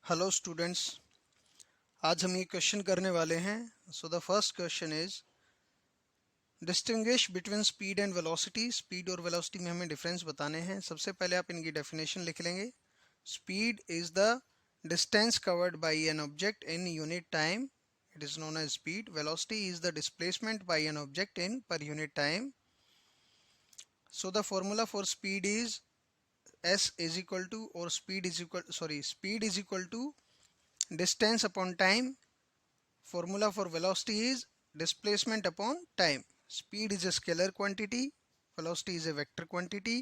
Hello students, आज हम ये क्वेश्चन करने वाले हैं। So the first question is distinguish between speed and velocity. Speed और वेलोसिटी में हमें डिफरेंस बताने हैं। सबसे पहले आप इनकी डेफिनेशन लिख लेंगे। Speed is the distance covered by an object in unit time, it is known as speed. Velocity is the displacement by an object in per unit time. So the formula for speed is s is equal to or speed is equal to distance upon time. Formula for velocity is displacement upon time. Speed is a scalar quantity, velocity is a vector quantity.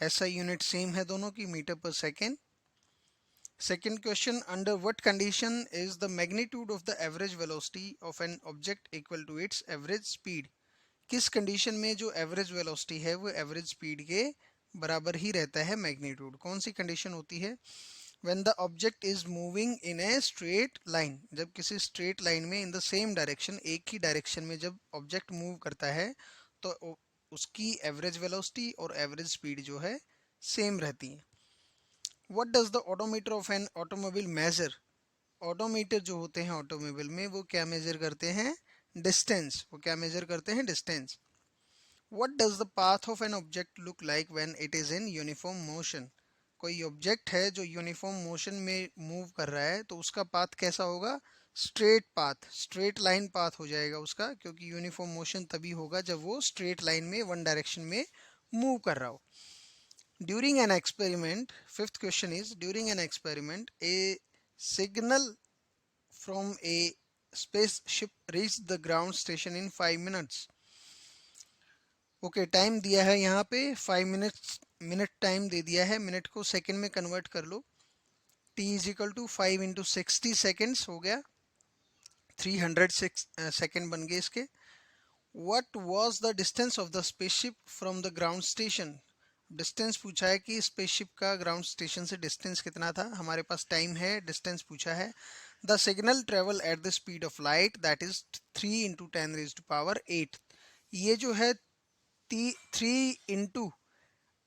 SI unit same है दोनों की, metre per second. Second question, under what condition is the magnitude of the average velocity of an object equal to its average speed? किस condition में जो average velocity है वो average speed के बराबर ही रहता है मैग्नीट्यूड? कौन सी कंडीशन होती है? When the object is moving in a straight line, जब किसी स्ट्रेट लाइन में इन द सेम डायरेक्शन, एक ही डायरेक्शन में जब ऑब्जेक्ट मूव करता है तो उसकी एवरेज वेलोसिटी और एवरेज स्पीड जो है सेम रहती है। What does the odometer of an automobile measure? Odometer जो होते हैं ऑटोमोबाइल में वो क्या मेजर करते हैं? डिस्टेंस। वो क्या मेजर करते हैं? Distance. What does the path of an object look like when it is in uniform motion? कोई ऑब्जेक्ट है जो यूनिफॉर्म मोशन में मूव कर रहा है तो उसका पाथ कैसा होगा? Straight path, straight line path हो जाएगा उसका, क्योंकि यूनिफॉर्म मोशन तभी होगा जब वो स्ट्रेट लाइन में वन डायरेक्शन में मूव कर रहा हो। During an experiment, fifth question is during an experiment A signal from A spaceship reach the ground station in 5 minutes. Okay, time दिया है यहाँ पे 5 मिनट टाइम दे दिया है। मिनट को सेकंड में कन्वर्ट कर लो। t is equal to 5 into 60 seconds हो गया, 306 सेकेंड बन गए इसके। What was the distance of the spaceship from the ground station? Distance पूछा है कि स्पेसशिप का ग्राउंड स्टेशन से डिस्टेंस कितना था। हमारे पास टाइम है, डिस्टेंस पूछा है। The signal travel at the speed of light, that is 3 into 10 raise to power 8। ये जो है 3 इंटू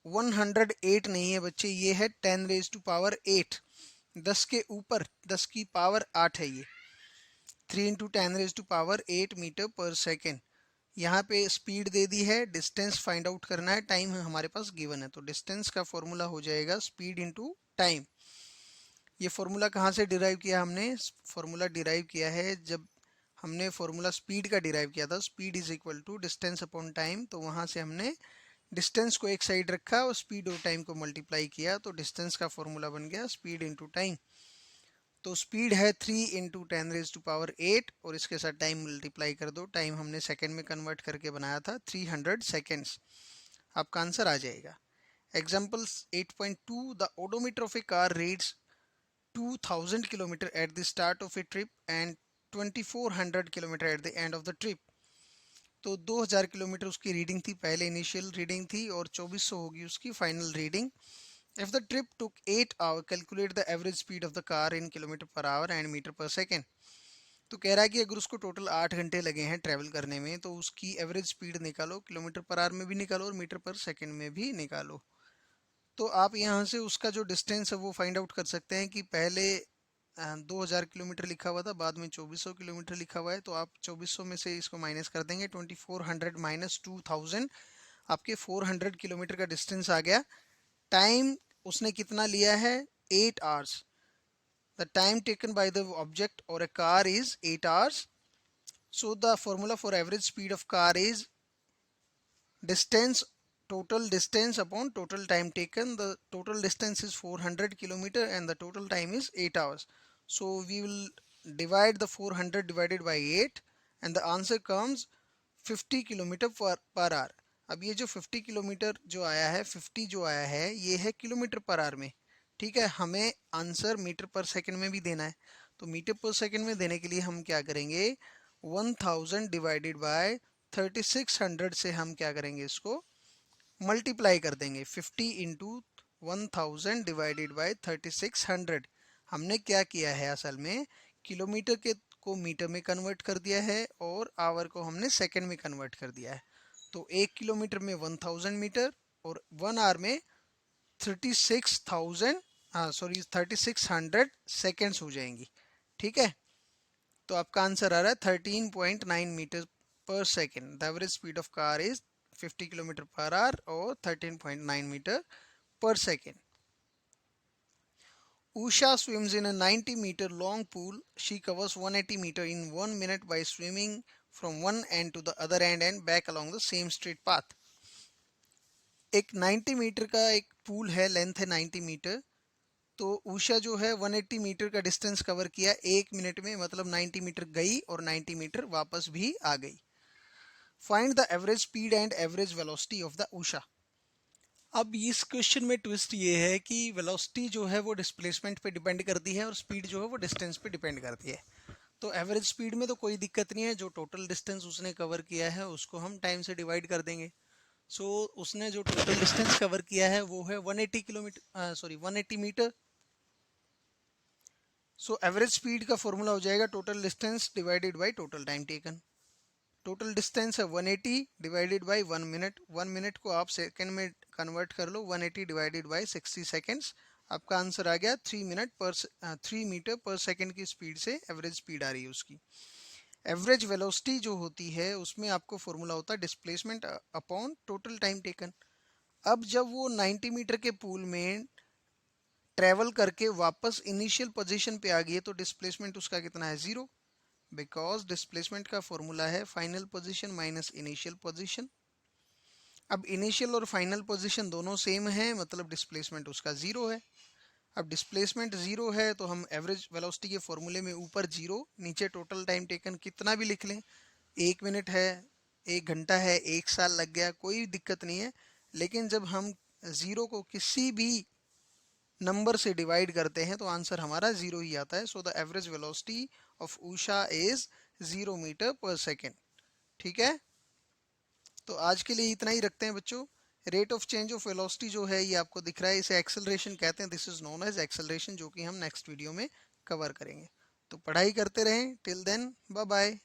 108 नहीं है बच्चे, ये है 10 रेज टू पावर 8। 10 के ऊपर 10 की पावर 8 है ये। 3 into 10 raise to power 8 metre per second. यहाँ पे स्पीड दे दी है, डिस्टेंस फाइंड आउट करना है, टाइम हमारे पास गिवन है, तो डिस्टेंस का फॉर्मूला हो जाएगा स्पीड इंटू टाइम। ये फॉर्मूला कहाँ से डिराइव किया हमने? फॉर्मूला डिराइव किया है जब हमने फॉर्मूला स्पीड का डिराइव किया था, speed is equal to distance upon time. तो वहाँ से हमने डिस्टेंस को एक साइड रखा और स्पीड और टाइम को मल्टीप्लाई किया, तो डिस्टेंस का फॉर्मूला बन गया स्पीड इंटू टाइम। तो स्पीड है 3 इंटू 10 रेज टू पावर 8 और इसके साथ टाइम मल्टीप्लाई कर दो। टाइम हमने सेकेंड में कन्वर्ट करके बनाया था, 300 सेकेंड्स। आपका आंसर आ जाएगा। Example 8.2, the odometer of A car reads 2000 kilometre at the start of A trip and 2400 kilometre at the end of the trip. तो 2000 किलोमीटर उसकी रीडिंग थी, पहले इनिशियल रीडिंग थी, और 2400 होगी उसकी final reading. If the trip took 8 hours, calculate the average speed of the car in kilometre per hour and metre per second. तो कह रहा है कि अगर उसको टोटल 8 घंटे लगे हैं ट्रैवल करने में तो उसकी एवरेज स्पीड निकालो, किलोमीटर पर आवर में भी निकालो और मीटर पर सेकेंड में भी निकालो। तो आप यहाँ से उसका जो डिस्टेंस है वो फाइंड आउट कर सकते हैं कि पहले 2000 किलोमीटर लिखा हुआ था, बाद में 2400 किलोमीटर लिखा हुआ है, तो आप 2400 में से इसको माइनस कर देंगे। 2400 माइनस 2000, आपके 400 किलोमीटर का डिस्टेंस आ गया। टाइम उसने कितना लिया है? 8 hours. The time taken by the object और a car is 8 hours. So the formula for average speed of car is distance, total distance upon total time taken. The total distance is 400 kilometer and the total time is 8 hours. So we will divide the 400 divided by 8 and the answer comes 50 kilometre per our. अब ये जो 50 kilometre जो आया है, 50 जो आया है ये है किलोमीटर पर आवर में, ठीक है। हमें आंसर मीटर पर सेकंड में भी देना है, तो मीटर पर सेकंड में देने के लिए हम क्या करेंगे? 1000 डिवाइडेड बाय 3600 से हम क्या करेंगे? इसको मल्टीप्लाई कर देंगे। 50 इंटू 1000 डिवाइडेड बाय 3600। हमने क्या किया है असल में? किलोमीटर के को मीटर में कन्वर्ट कर दिया है और आवर को हमने सेकंड में कन्वर्ट कर दिया है। तो 1 किलोमीटर में 1000 मीटर और 1 आवर में 36,000 हाँ सॉरी 3600 सेकेंड्स हो जाएंगी। ठीक है, तो आपका आंसर आ रहा है 13.9 metre per second. The average speed of car is 50 kilometre per our और 13.9 metre per second. Usha swims in a 90 meter long pool. She covers 180 meter in 1 minute by swimming from one end to the other end and back along the same straight path. एक 90 metre का एक pool है, length है 90 metre. तो उषा जो है 180 metre का distance cover किया 1 मिनट में, मतलब 90 मीटर गई और 90 मीटर वापस भी आ गई। Find the average speed and average velocity of the Usha. अब इस क्वेश्चन में ट्विस्ट ये है कि वेलोसिटी जो है वो डिस्प्लेसमेंट पे डिपेंड करती है और स्पीड जो है वो डिस्टेंस पे डिपेंड करती है। तो एवरेज स्पीड में तो कोई दिक्कत नहीं है, जो टोटल डिस्टेंस उसने कवर किया है उसको हम टाइम से डिवाइड कर देंगे। सो उसने जो टोटल डिस्टेंस कवर किया है वो है 180 kilometre, sorry 180 metre. So average speed का फॉर्मूला हो जाएगा total distance divided by total time taken. Total distance है 180 डिवाइडेड बाय 1 मिनट। 1 मिनट को आप सेकंड में कन्वर्ट कर लो, 180 डिवाइडेड बाय 60 सेकंड्स। आपका आंसर आ गया 3 मीटर पर सेकंड की स्पीड से एवरेज स्पीड आ रही है उसकी। एवरेज वेलोसिटी जो होती है उसमें आपको फॉर्मूला होता है displacement upon total time taken. अब जब वो 90 मीटर के पूल में ट्रेवल करके वापस इनिशियल पोजीशन पे आ गई है तो डिस्प्लेसमेंट उसका कितना है, 0, बिकॉज डिस्प्लेसमेंट का फॉर्मूला है final position minus initial position. अब इनिशियल और फाइनल पोजीशन दोनों सेम है, मतलब डिस्प्लेसमेंट उसका 0 है। अब डिस्प्लेसमेंट 0 है तो हम एवरेज वेलोसिटी के फॉर्मूले में ऊपर 0, नीचे टोटल टाइम टेकन कितना भी लिख लें, 1 मिनट है, 1 घंटा है, 1 साल लग गया, कोई दिक्कत नहीं है। लेकिन जब हम 0 को किसी भी नंबर से डिवाइड करते हैं तो आंसर हमारा 0 ही आता है। So the average velocity of Usha is 0 metre per second. ठीक है, तो आज के लिए इतना ही रखते हैं बच्चों। Rate of change of velocity जो है ये आपको दिख रहा है, इसे एक्सेलरेशन कहते हैं, this is known as acceleration, जो कि हम नेक्स्ट वीडियो में कवर करेंगे। तो पढ़ाई करते रहें, टिल देन बाय बाय।